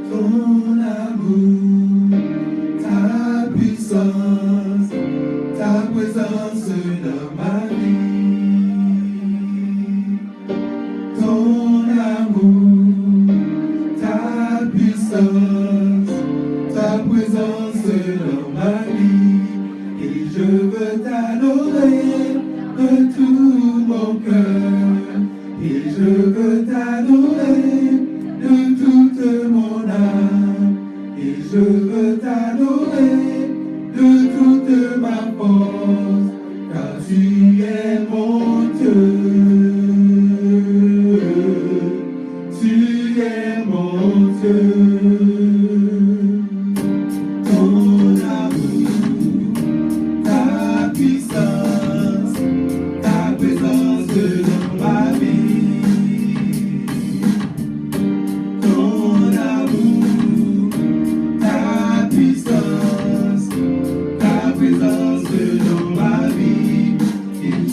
Ton amour, ta puissance, ta présence dans ma vie. Ton amour, ta puissance, ta présence dans ma vie. Et je veux t'adorer de tout mon cœur. Et je veux t'adorer de toute mon âme, et je veux t'adorer de toute ma force, car tu es mon Dieu, tu es mon Dieu. Ton amour, ta puissance, ta présence dans ma vie.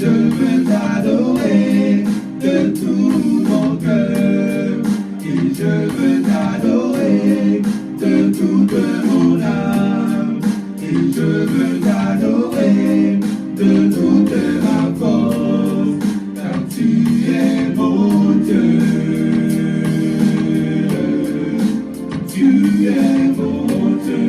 Je veux t'adorer de tout mon cœur, et je veux t'adorer de toute mon âme, et je veux t'adorer de toute ma force, car tu es mon Dieu, tu es mon Dieu.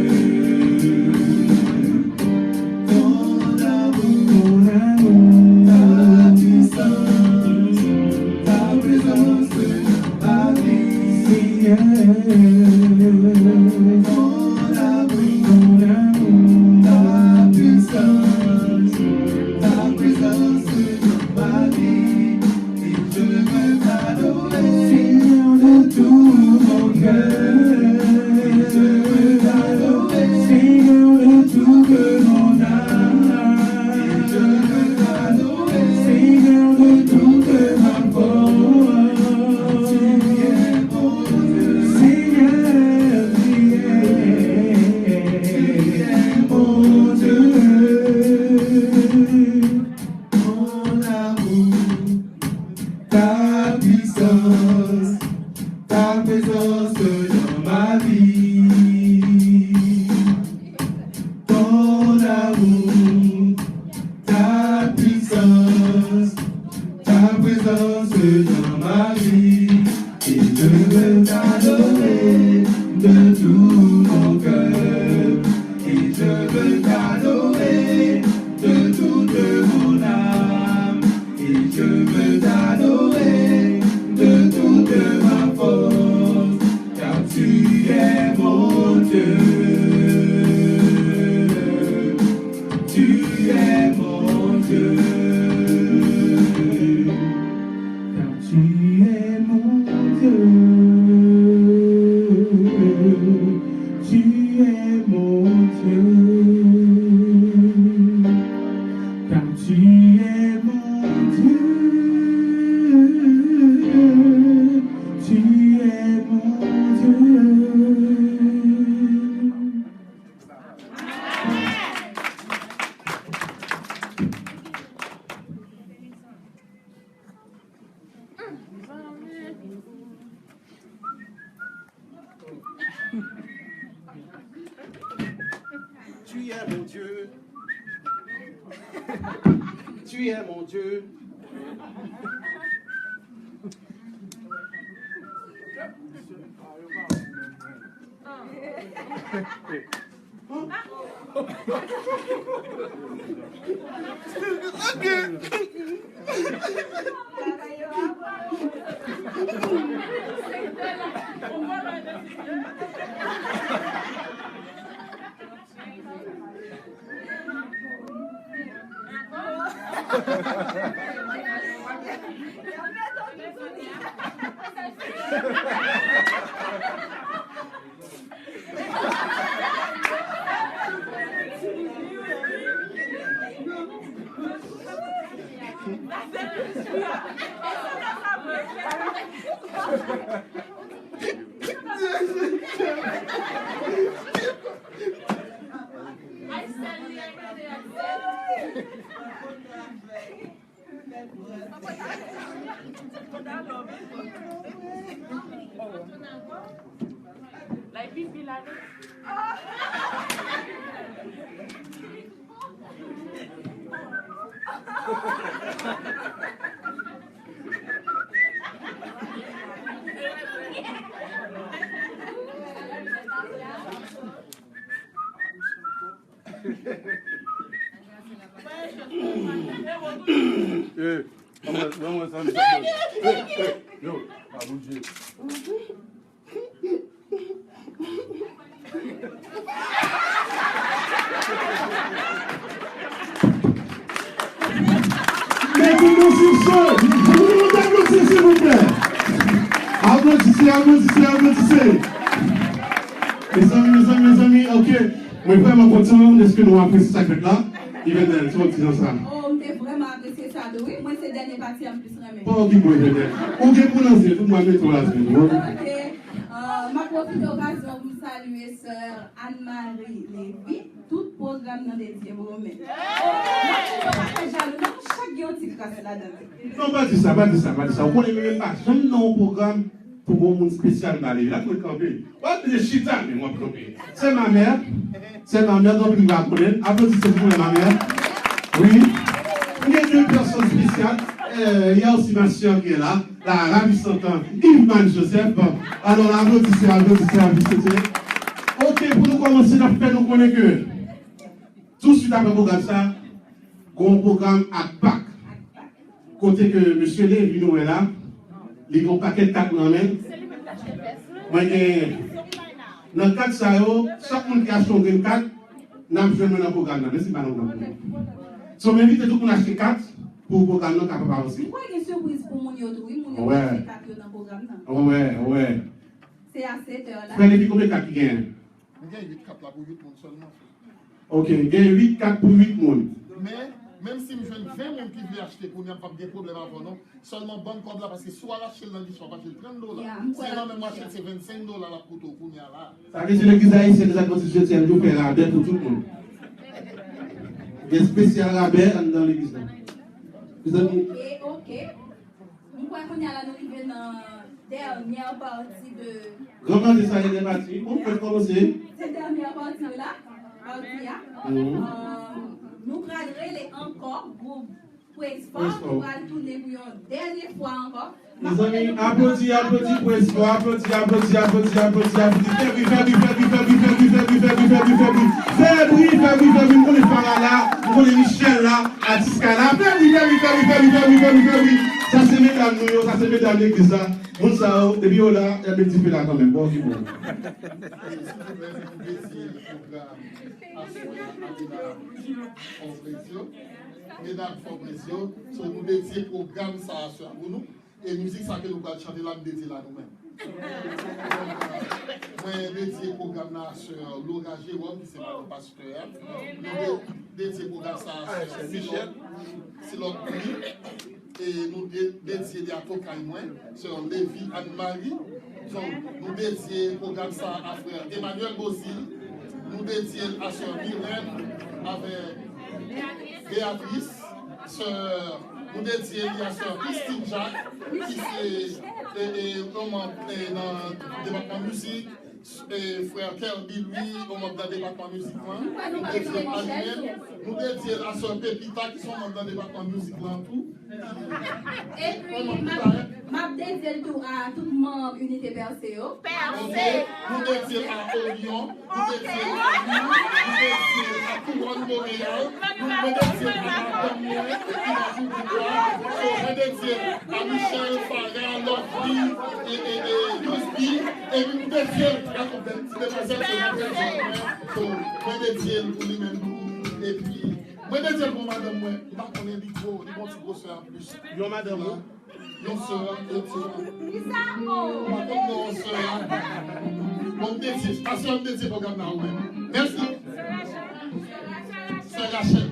Je veux Tu es mon Dieu. Tu es mon Dieu. Vamos a yo, a bouger. Mettez-nous sur ce. Je vous demande d'applaudir, s'il vous plaît. Applaudissez, applaudissez, applaudissez. Mes amis, ok. Moi, vraiment content de ce que nous apprécions cette fête-là. Il va être sur le petit ça. Oh, j'ai vraiment apprécié ça. Oui, moi, c'est le dernier parti en plus. Pas qui vous est ok, pour lancer, tout le monde met tout la semaine. Ok. Ma profite d'occasion pour saluer sœur Anne-Marie Lévy. Tout programme dans des dieux, vous remettez. Chaque guillaume, c'est cassé là-dedans. Non, pas dire ça, pas dire ça, pas dire ça. On connaît même pas. J'aime non programme pour un monde spécial dans les villes. Là, pour le camper. Pas de chita, mais moi, pour camper. C'est ma mère, donc il va connaître. Applaudissez pour ma mère. Oui. Il y a deux personnes spéciales. Il y a aussi ma soeur qui est là, la ravissante Yves Joseph. Alors, applaudissez. Ok, pour nous commencer, nous connaissons que tout de suite après le programme, ça, un programme à Pâques. Côté que M. Lévy nous est là, il y a un paquet de 4 dans la main. Moi, dans le 4, chaque monde qui a acheté un 4, n'a pas besoin de programme. Mais c'est pas non. So, m'invite tout le monde à acheter 4 pour le programme qui a pas aussi. Pourquoi il y a une surprise pour mon yodo? Oui, mon yodo, Ouais. c'est 4 dans le programme. Ouais. C'est à 7 heures là. Frère Lévy, combien de 4 qui gagnent? Il y a 8 4 là pour 8 personnes seulement. Ok, il y a 8 4 pour 8 personnes. Mais, même si je viens 20 personnes qui veulent acheter pour n'y a pas de problème avant, non, seulement bonne code là, parce que soit l'acheter dans le soit acheter $30. Sinon, même acheter c'est $25 la pour tout pour y aller là. Ça veut dire que les haïtiens de la Constitution, nous fait rabais pour tout le monde. Il y a un spécial rabais dans l'église. Vous avez dit? Ok. Nous croyons qu'on y a la nouvelle dans la dernière partie de. Comment ça y est parti? On peut commencer. Cette dernière partie là, nous graderons les encore groupe pour espoir. Nous allons tourner pour une dernière fois encore. Les amis, applaudis pour espoir, applaudis. Fais bruit, on est Farah là, on est Michel là, Atiska là, fais bruit. Ça c'est mesdames nous, ça c'est mesdames l'église là. Bon ça, depuis là, il y a un petit peu là quand même. Bon, c'est bon. Mesdames, Fabrizio, nous dédions le programme ça pour nous. Et musique, ça que nous allons chanter là, nous dédions là nous-mêmes. Moi, dédié le programme là sur Laura Jérôme, qui c'est mon pasteur. Nous dédions le programme ça sur Michel, c'est l'autre et nous dédions des atocailles sur Lévy Anne-Marie. Nous dédions le programme ça à frère Emmanuel Bozil. Nous dédions à sœur Mylène avec Béatrice, nous dédions à sœur Christine Jacques, qui est dans le département musique, Et frère Kirby, lui, au membre de département musique, nous dédions à Sœur Pépita qui sont membres de département musique tout. Et puis, m'a dédié tout à tout membre unité PRCO. Nous dédions à Orion, nous dédions à lui, nous dédions à Couronne Montréal, nous dédions à Madame Mouet, qui m'a joué du droit, nous dédions à Michel Farah, Lofri et Cosby, et nous dédions à moi dédié pour lui-même et puis moi dédié pour madame moi il va connaître des gros soeurs en plus Yo madame non sœur mon dédié parce qu'on dédié programme là merci c'est Rachel.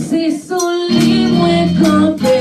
C'est sous lui, moi, campé.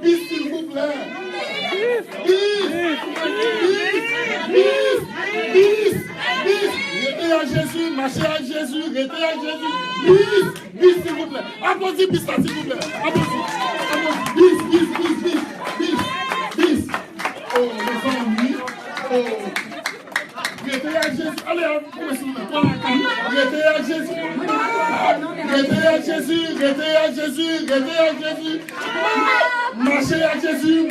Bis, s'il vous plaît. Bis. Restez à Jésus, marchez à Jésus, restez à Jésus. Bis, s'il vous plaît. Applaudissez bis là, s'il vous plaît. Applaudissez. Bis. Oh, les amis. Oh. Restez à Jésus. Allez, restez à Jésus. Restez à Jésus. Marchez à Jésus.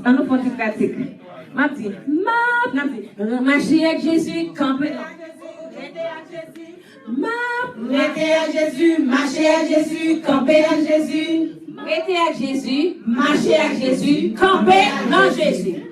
On nous fait pratique. Marcher avec Jésus, camper. Rester à Jésus, marcher à Jésus, camper à Jésus. Rester à Jésus, marcher à Jésus, camper dans Jésus.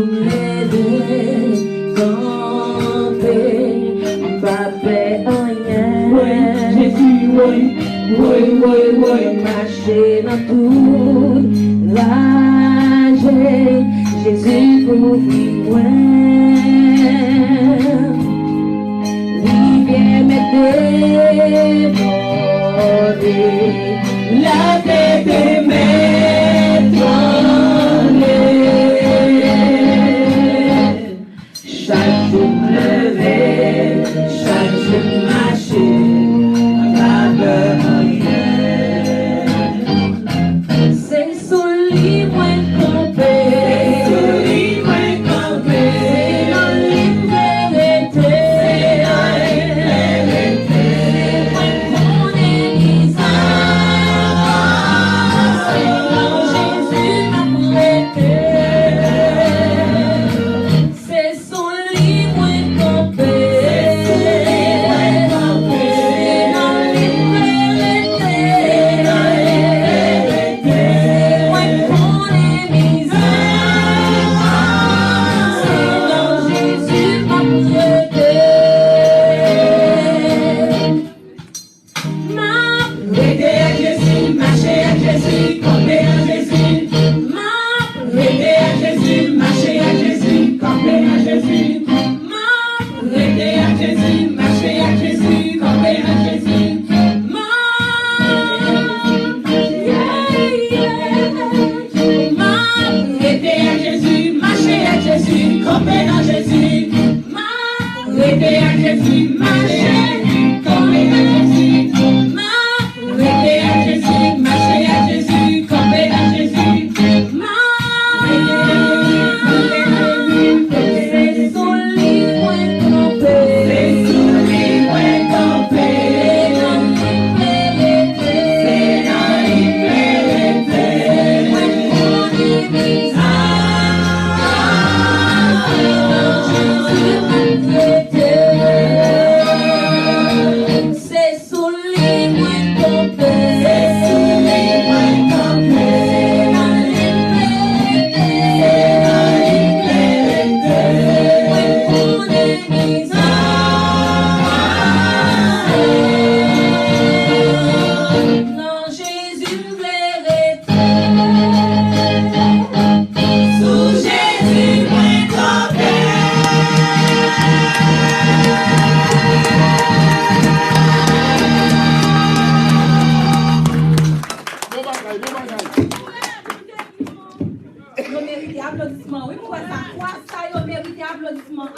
me. Ils méritent applaudissements. Oui, moi, ça, quoi, ça, ils méritent applaudissements.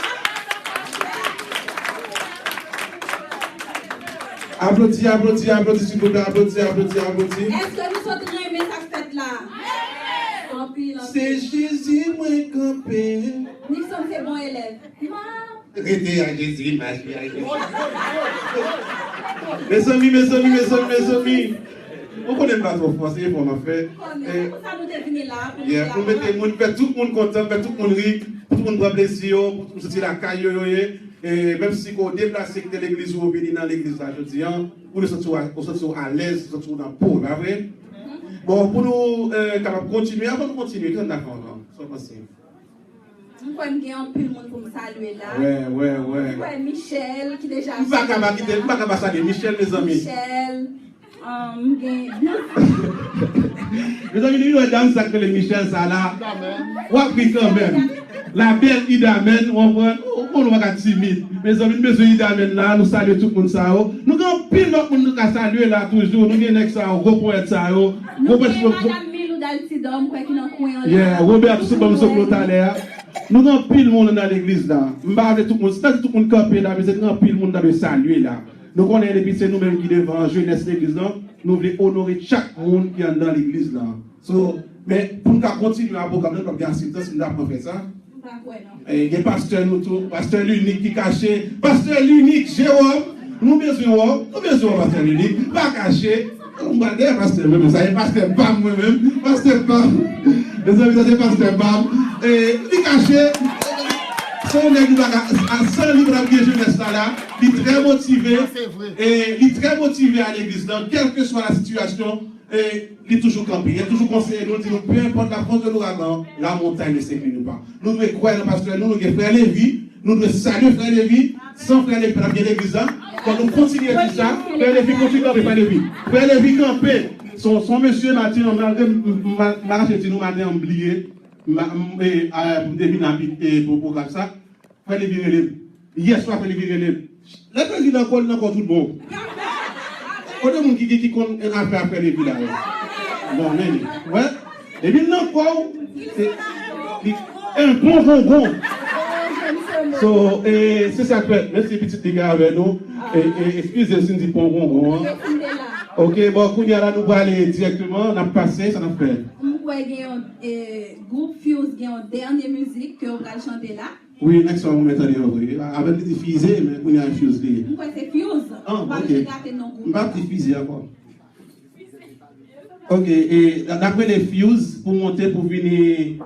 Applaudis, applaudis, applaudis, s'il vous plaît, applaudis, applaudis, applaudis. Est-ce que nous sommes aimés cette fête-là? En pile, en C'est pile. Jésus, moi, campé. Nixon, c'est bon élève. Restez à Jésus, ma chérie. Mes amis, mes amis, mes amis, mes amis. On ne connaît pas trop français pour ma fête. Comment ça nous définit là? Pour mettre le monde, faire tout le monde content, faire tout le monde rire, pour tout le monde prendre plaisir, pour tout le monde sortir la caille. Et même si on déplace de l'église ou venir dans l'église, je dis, pour nous sortir à l'aise, sortir dans le pot, pas vrai? Bon, pour nous continuer, avant de continuer, tout d'accord, c'est possible. Nous pouvons gagner un peu de monde pour me saluer là. Ouais. Nous pouvons Michel qui déjà. Nous ne pouvons pas saluer Michel, mes amis. Michel. Mes amis, nous avons ça que les Michel, ça là. On va quand même. La belle Idamen, on va être timide. Mes amis, nous Idamen là, nous saluons tout le monde ça. Nous avons pile de monde qui saluer là toujours. Nous avons ça, gros poète ça. Nous avons Madame Milou d'Altidom, qui est dans le coin là. Yeah, Robert, tout comme ça, tout à l'heure. Nous avons pile de monde dans l'église là. Nous avons tout le monde, c'est tout le monde campé là, mais c'est nous pile de monde dans saluer là. Nous connaissons les c'est nous-mêmes qui devons jeunesse l'église là. Nous voulons honorer chaque monde qui est dans l'église là. Mais pour nous continuer à programmer, comme bien sûr, si nous avons fait ça. Et il y a pasteur nous tout, pasteur l'unique qui caché, pasteur l'unique Jérôme, nous besoin pasteur l'unique, pas caché. On va dire pasteur même, ça est pasteur Bam moi-même, pasteur Bam. Les amis, ça c'est pasteur Bam. Et il caché. Son livre à jeunesse là, il est très motivé et il est très motivé à l'église, donc quelle que soit la situation, il est toujours campé, il est toujours conseillé, nous disons, peu importe la force de l'ouragan, la montagne ne s'écline pas. Nous devons croire dans le pasteur, nous devons frère Lévi, nous devons saluer frère Lévi, sans frère Lévi, dans l'église, quand nous continuons à dire ça, frère Lévi continue à frère Lévi. Frère Lévi campé, son monsieur Mathieu, nous matin oublié, pour deviner pour comme ça. Frère Lévi relève. Hier soir, Frère Lévi relève. Le président colle encore tout le monde. Il y a des gens qui comptent un affaire à Frère Lévi là. Bon, mais, ouais. Et puis, non, quoi, c'est un bon. So, c'est ça que merci petit gars avec nous. Excusez si on dit bon. Ok, bon, quand nous va aller directement, on a passé, ça n'a fait. Nous avons un groupe Fuse, qui a une dernière musique que on va chanter là. Oui, next one, on va mettre avec les diffusés, mais on a un Fuse. Pourquoi c'est Fuse? Ah, ok. On va diffuser encore. Ok, et d'après les Fuse, pour monter, pour venir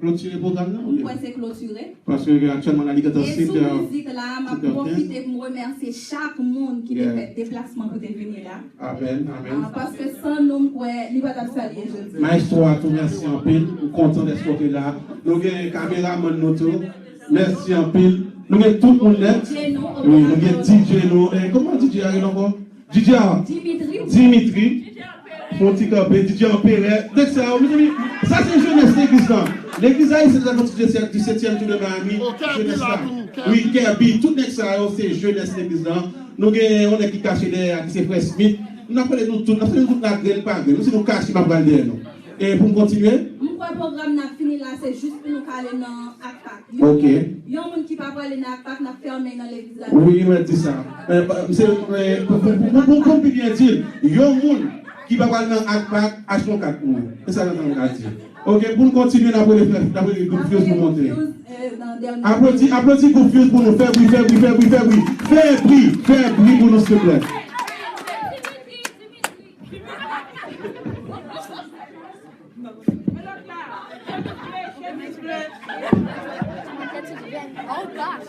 clôturer le programme là? Pourquoi c'est clôturé? Parce qu'actuellement, la Ligue de Et sur la musique là, je profite pour remercier chaque monde qui a fait déplacement pour venir là. Amen. Parce que sans nous, il ne va pas faire les jeux. Maestro, à tout merci en pile. Nous sommes contents d'être là. Nous avons un caméraman, nous tous. Merci en pile. Nous avons tout le monde là. Oui, nous avons DJ nous. Comment DJ arrive encore? DJ Dimitri. Fonticapé, DJ Ampéré. Ça c'est jeunesse l'église là. L'église là, c'est la continuité du 7e tour de Miami. Jeunesse là. Oui, Kirby, tout ça c'est jeunesse l'église là. Nous on est qui caché derrière, qui c'est Frère Smith. Nous appelons nous tout, la graine par graine. Nous c'est nous cachés pas prendre derrière nous. Et pour continuer? Mon programme n'a fini là, c'est juste pour nous aller dans ACPAC. Ok. Il y a un monde qui ne peut pas aller dans ACPAC, n'a fermé dans l'église là. Oui, il m'a dit ça. Pour bien dire, il y a un monde qui va aller dans ACPAC, achetons 4 mois. C'est ça que nous avons dit. Ok, pour nous continuer d'après les groupes Fuse pour monter. Applaudis groupe Fuse pour nous faire bruit. Faire bruit pour nous, s'il te plaît. Oh gosh.